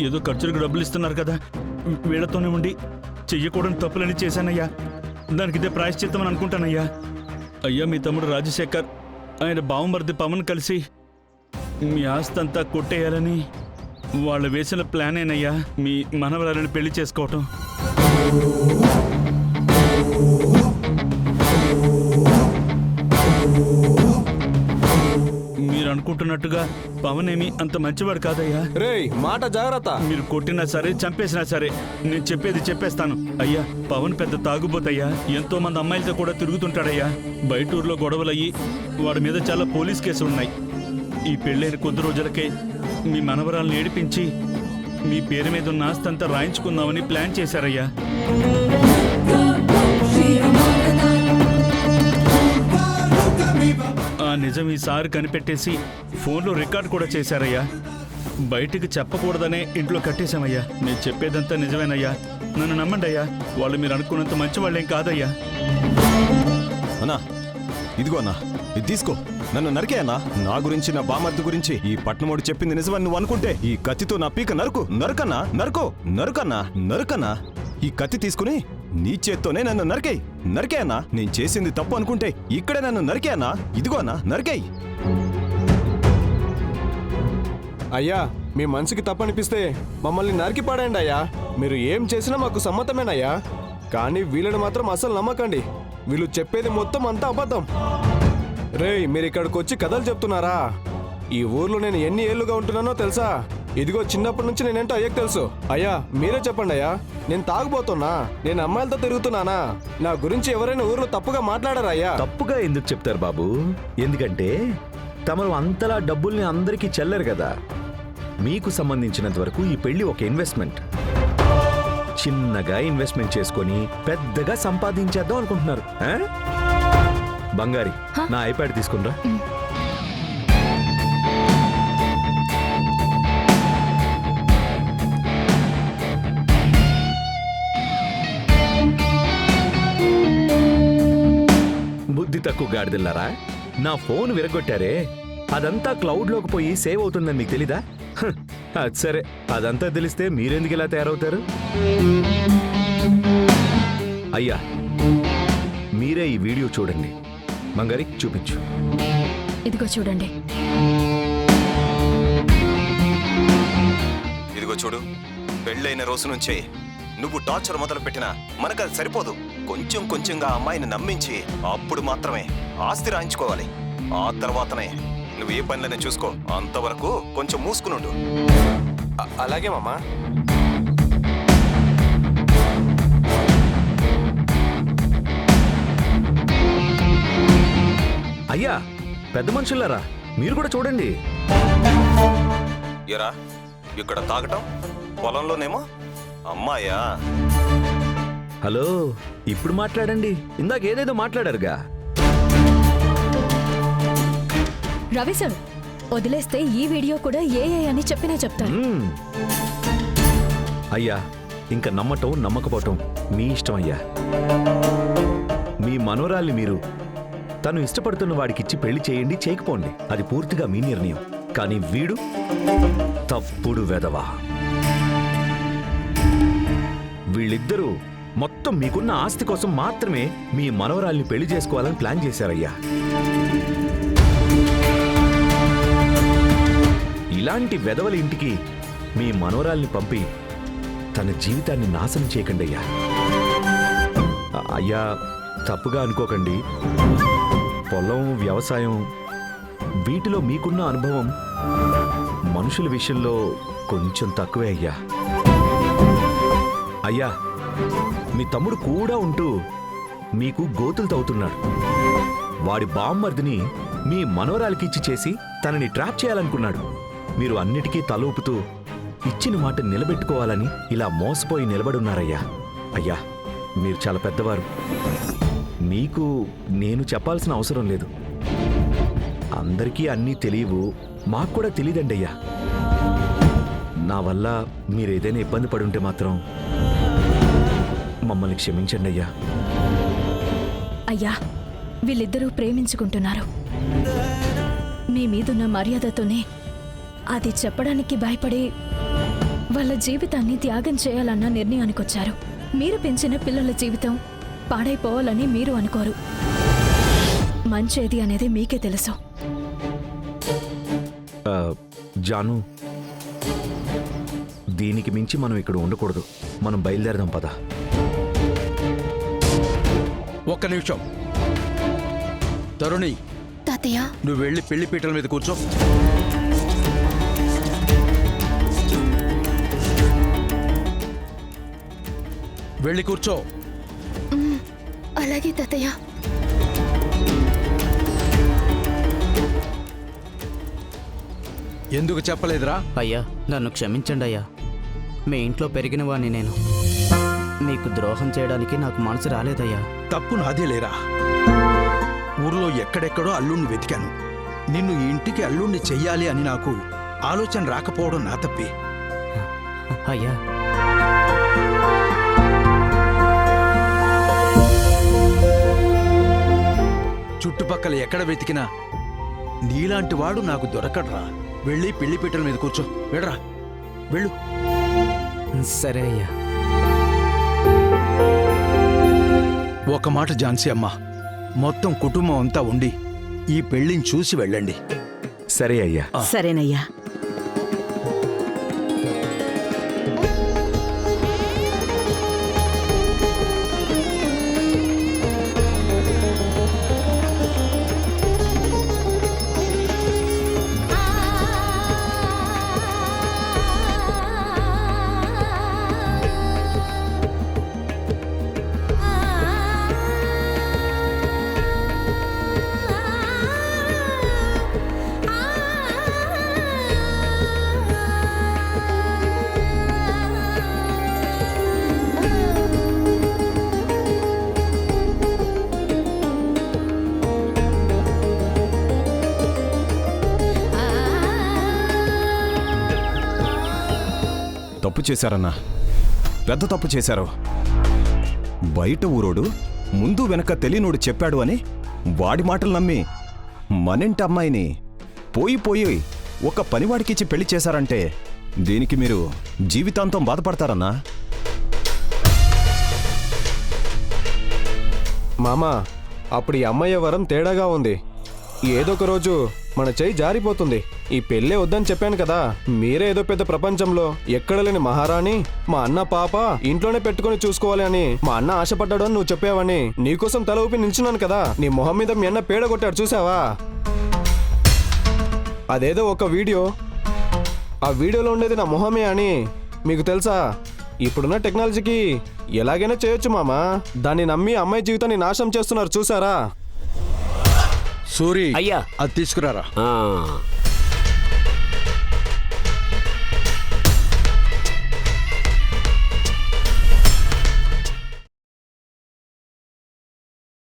ఏదో ఖర్చులకు డబ్బులు ఇస్తున్నారు కదా, వీళ్లతోనే ఉండి చెయ్యకూడని తప్పులని చేశానయ్యా. దానికిదే ప్రాయశ్చిత్తమని అనుకుంటానయ్యా. అయ్యా, మీ తమ్ముడు రాజశేఖర్ ఆయన బావమరిది పవన్ కలిసి మీ ఆస్తి అంతా కొట్టేయాలని వాళ్ళు వేసిన ప్లానేనయ్యా మీ మనవరాలని పెళ్లి చేసుకోవటం. మీరు అనుకుంటున్నట్టుగా పవన్ ఏమి అంత మంచివాడు కాదయ్యా. రేయ్, మాట జాగ్రత్త. మీరు కొట్టినా సరే చంపేసినా సరే నేను చెప్పేది చెప్పేస్తాను. అయ్యా, పవన్ పెద్ద తాగుబోతయ్యా. ఎంతో మంది అమ్మాయిలతో కూడా తిరుగుతుంటాడయ్యా. బయట ఊర్లో గొడవలయ్యి వాడి మీద చాలా పోలీస్ కేసులున్నాయి. ఈ పెళ్ళైన కొద్ది రోజులకే మీ మనవరాలను ఏడిపించి మీ పేరు మీద ఉన్న ఆస్తంతా రాయించుకుందామని ప్లాన్ చేశారయ్యా. ఆ నిజం ఈసారి కనిపెట్టేసి ఫోన్లో రికార్డ్ కూడా చేశారయ్యా. బయటికి చెప్పకూడదనే ఇంట్లో కట్టేశామయ్యా. నేను చెప్పేదంతా నిజమేనయ్యా, నన్ను నమ్మండి అయ్యా. వాళ్ళు మీరు అనుకున్నంత మంచి వాళ్ళేం కాదయ్యా. అన్నా, ఇదిగో అన్నా, ఇది తీసుకో. నన్ను నరికే అన్నా. నా గురించి, నా బామర్ది గురించి ఈ పట్నమోడు చెప్పింది నిజమని నువ్వు అనుకుంటే ఈ కత్తితో నా పీక నరుకు. నరుకన్నా, నరుకన్నా, నరుకన్నా. ఈ కత్తి తీసుకుని నీ చేత్తోనే నన్ను నరికేయ్. నరికే అన్నా. నేను చేసింది తప్పు అనుకుంటే ఇక్కడే నన్ను నరికే అన్నా. ఇదిగో అన్నా, నరికేయ్. అయ్యా, మీ మనసుకి తప్పనిపిస్తే మమ్మల్ని నరికి పడేయండి అయ్యా. మీరు ఏం చేసినా మాకు సమ్మతమేనయ్యా. కానీ వీళ్ళని మాత్రం అసలు నమ్మకండి. వీళ్ళు చెప్పేది మొత్తం అంతా అబద్ధం. రేయ్, మీరు ఇక్కడికి వచ్చి కథలు చెప్తున్నారా? ఈ ఊర్లో నేను ఎన్ని ఏళ్లుగా ఉంటున్నానో తెలుసా? ఇదిగో చిన్నప్పటి నుంచి నేనేంటో అయ్యకు తెలుసు. అయ్యా, మీరే చెప్పండి అయ్యా. నేను తాగుపోతున్నా? నేను అమ్మాయిలతో తిరుగుతున్నానా? నా గురించి ఎవరైనా ఊర్లో తప్పుగా మాట్లాడారా అయ్యా? తప్పుగా ఎందుకు చెప్తారు బాబు? ఎందుకంటే తమరు అంతలా డబ్బుల్ని అందరికీ చెల్లరు కదా. మీకు సంబంధించినంత వరకు ఈ పెళ్లి ఒక ఇన్వెస్ట్మెంట్. చిన్నగా ఇన్వెస్ట్మెంట్ చేసుకొని పెద్దగా సంపాదించేద్దాం అనుకుంటున్నారు. బంగారి, నా ఐప్యాడ్ తీసుకునిరా. బుద్ధి తక్కువ గాడిదల్లారా, నా ఫోన్ విరగొట్టారే, అదంతా క్లౌడ్లోకి పోయి సేవ్ అవుతుందని మీకు తెలీదా? అది సరే, అదంతా తెలిస్తే మీరెందుకు ఇలా తయారవుతారు? అయ్యా, మీరే ఈ వీడియో చూడండి. బంగారి, చూపించు. ఇదిగో చూడండి. ఇదిగో చూడు. పెళ్ళైన రోజు నుంచే నువ్వు టార్చర్ మొదలు పెట్టినా మనకు అది సరిపోదు. కొంచెం కొంచెంగా అమ్మాయిని నమ్మించి అప్పుడు మాత్రమే ఆస్తి రాయించుకోవాలి. ఆ తర్వాతనే నువ్వు ఏ పనులనే చూసుకో. అంతవరకు కొంచెం మూసుకునుండు. అలాగే మామా. అయ్యా, పెద్ద మనుషులారా, మీరు కూడా చూడండి. ఎరా, ఇక్కడ తాగటం, పొలంలోనేమో అమ్మాయా? హలో, ఇప్పుడు మాట్లాడండి. ఇందాక ఏదేదో మాట్లాడారుగా. రవి సార్, వదిలేస్తే ఈ వీడియో కూడా ఏఐ అని చెప్పినా చెప్తారు. అయ్యా, ఇంకా నమ్మటం నమ్మకపోవటం మీ ఇష్టం అయ్యా. మీ మనోరాల్ని మీరు తను ఇష్టపడుతున్న వాడికిచ్చి పెళ్లి చేయండి, చేయకపోండి. అది పూర్తిగా మీ నిర్ణయం. కానీ వీడు తప్పుడు వెధవా. వీళ్ళిద్దరూ మొత్తం మీకున్న ఆస్తి కోసం మాత్రమే మీ మనవరాల్ని పెళ్లి చేసుకోవాలని ప్లాన్ చేశారయ్యా. ఇలాంటి వెధవల ఇంటికి మీ మనవరాల్ని పంపి తన జీవితాన్ని నాశనం చేయకండి అయ్యా. అయ్యా, తప్పుగా అనుకోకండి. పొలం, వ్యవసాయం వీటిలో మీకున్న అనుభవం మనుషుల విషయంలో కొంచెం తక్కువే అయ్యా. అయ్యా, మీ తమ్ముడు కూడా ఉంటూ మీకు గోతులు తవ్వుతున్నాడు. వాడి బామ్మర్దిని మీ మనవరాలికి ఇచ్చి చేసి తనని ట్రాప్ చేయాలనుకున్నాడు. మీరు అన్నిటికీ తలూపుతూ ఇచ్చిన మాట నిలబెట్టుకోవాలని ఇలా మోసపోయి నిలబడున్నారయ్యా. అయ్యా, మీరు చాలా పెద్దవారు. మీకు నేను చెప్పాల్సిన అవసరం లేదు. అందరికీ అన్నీ తెలియవు, మాకు కూడా తెలియదండి అయ్యా. నా వల్ల మీరేదైనా ఇబ్బంది పడుంటే మాత్రం మమ్మల్ని క్షమించండి అయ్యా. అయ్యా, వీళ్ళిద్దరూ ప్రేమించుకుంటున్నారు. మీ మీదున్న మర్యాదతోనే అది చెప్పడానికి భయపడి వాళ్ళ జీవితాన్ని త్యాగం చేయాలన్న నిర్ణయానికి వచ్చారు. మీరు పెంచిన పిల్లల జీవితం పాడైపోవాలని మీరు అనుకోరు. మంచేది అనేది మీకే తెలుసు. జాను, దీనికి మించి మనం ఇక్కడ ఉండకూడదు. మనం బయలుదేరదాం పద. ఒక్క నిమిషం తరుణి, తాతయ్య, నువ్వు వెళ్ళి పెళ్లి పీటల మీద కూర్చో. వెళ్ళి కూర్చో. అలాగే తాతయ్య. ఎందుకు చెప్పలేదురా? అయ్యా, నన్ను క్షమించండి అయ్యా. మీ ఇంట్లో పెరిగిన వాణ్ణి నేను. మీకు ద్రోహం చేయడానికి నాకు మనసు రాలేదయ్యా. తప్పు నాదే లేరా. ఊర్లో ఎక్కడెక్కడో అల్లుణ్ణి వెతికాను. నిన్ను ఈ ఇంటికి అల్లుణ్ణి చెయ్యాలి అని నాకు ఆలోచన రాకపోవడం నా తప్పే. అయ్యా, చుట్టుపక్కల ఎక్కడ వెతికినా నీలాంటి వాడు నాకు దొరకడ్రా. వెళ్ళి పెళ్లి పీటల మీద కూర్చో. వెళ్ళరా, వెళ్ళు. సరే అయ్యా. ఒక మాట ఝాన్సీ అమ్మ, మొత్తం కుటుంబం అంతా ఉండి ఈ పెళ్లిని చూసి వెళ్ళండి. సరే అయ్యా. సరేనయ్యా. తప్పు చేశారన్నా, పెద్ద తప్పు చేశారు. బయట ఊరోడు ముందు వెనక తెలియనోడు చెప్పాడు అని వాడి మాటలు నమ్మి మనింటి అమ్మాయిని పోయి ఒక పనివాడికిచ్చి పెళ్లి చేశారంటే దీనికి మీరు జీవితాంతం బాధపడతారన్నా. మామా, అప్పుడు ఈ అమ్మాయి వరం తేడాగా ఉంది. ఏదో ఒక రోజు మన చెయ్యి జారిపోతుంది. ఈ పెళ్ళే వద్దని చెప్పాను కదా. మీరే ఏదో పెద్ద ప్రపంచంలో ఎక్కడ లేని మహారాణి, మా అన్న పాప ఇంట్లోనే పెట్టుకుని చూసుకోవాలి అని మా అన్న ఆశపడ్డాడు అని నువ్వు చెప్పావని నీకోసం తల ఊపి నిల్చున్నాను కదా. నీ మొహం మీద మీ అన్న పేడ కొట్టాడు చూసావా? అదేదో ఒక వీడియో, ఆ వీడియోలో ఉండేది నా మొహమే అని మీకు తెలుసా? ఇప్పుడున్న టెక్నాలజీకి ఎలాగైనా చేయొచ్చు మామా. దాన్ని నమ్మి అమ్మాయి జీవితాన్ని నాశనం చేస్తున్నారు చూసారా? సూరి, అయ్యా. అది తీసుకురారా. ఆ.